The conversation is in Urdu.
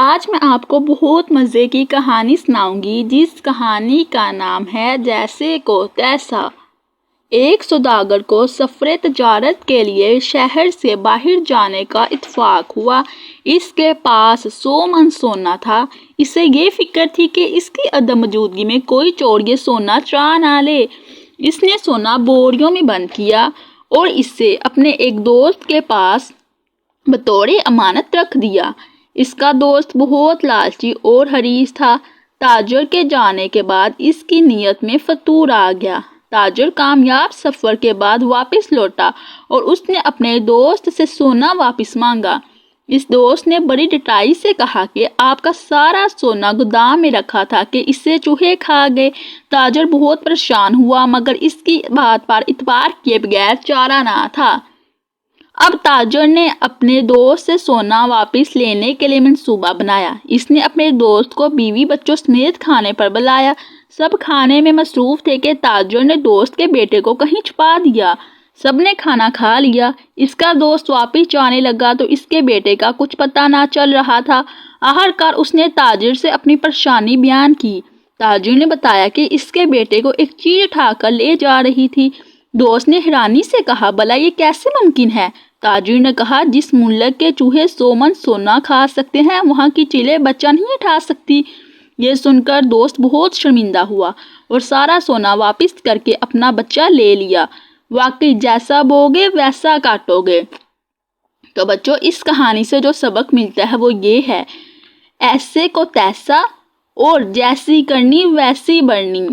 آج میں آپ کو بہت مزے کی کہانی سناؤں گی جس کہانی کا نام ہے جیسے کو تیسا۔ ایک سوداگر کو سفر تجارت کے لیے شہر سے باہر جانے کا اتفاق ہوا۔ اس کے پاس 100 من سونا تھا۔ اسے یہ فکر تھی کہ اس کی عدم موجودگی میں کوئی چور یہ سونا چرا نہ لے۔ اس نے سونا بوریوں میں بند کیا اور اسے اپنے ایک دوست کے پاس بطور امانت رکھ دیا۔ اس کا دوست بہت لالچی اور حریص تھا۔ تاجر کے جانے کے بعد اس کی نیت میں فتور آ گیا۔ تاجر کامیاب سفر کے بعد واپس لوٹا اور اس نے اپنے دوست سے سونا واپس مانگا۔ اس دوست نے بڑی ڈٹائی سے کہا کہ آپ کا سارا سونا گودام میں رکھا تھا کہ اسے چوہے کھا گئے۔ تاجر بہت پریشان ہوا مگر اس کی بات پر اعتبار کیے بغیر چارہ نہ تھا۔ اب تاجر نے اپنے دوست سے سونا واپس لینے کے لیے منصوبہ بنایا۔ اس نے اپنے دوست کو بیوی بچوں سمیت کھانے پر بلایا۔ سب کھانے میں مصروف تھے کہ تاجر نے دوست کے بیٹے کو کہیں چھپا دیا۔ سب نے کھانا کھا لیا۔ اس کا دوست واپس جانے لگا تو اس کے بیٹے کا کچھ پتہ نہ چل رہا تھا۔ آخرکار اس نے تاجر سے اپنی پریشانی بیان کی۔ تاجر نے بتایا کہ اس کے بیٹے کو ایک چیز اٹھا کر لے جا رہی تھی۔ دوست نے حیرانی سے کہا بھلا یہ کیسے ممکن ہے؟ تاجر نے کہا جس ملک کے چوہے 100 من سونا کھا سکتے ہیں وہاں کی چیلیں بچہ نہیں اٹھا سکتی۔ یہ سن کر دوست بہت شرمندہ ہوا اور سارا سونا واپس کر کے اپنا بچہ لے لیا۔ واقعی جیسا بوگے ویسا کاٹو گے۔ تو بچوں اس کہانی سے جو سبق ملتا ہے وہ یہ ہے ایسے کو تیسا اور جیسی کرنی ویسی بڑھنی۔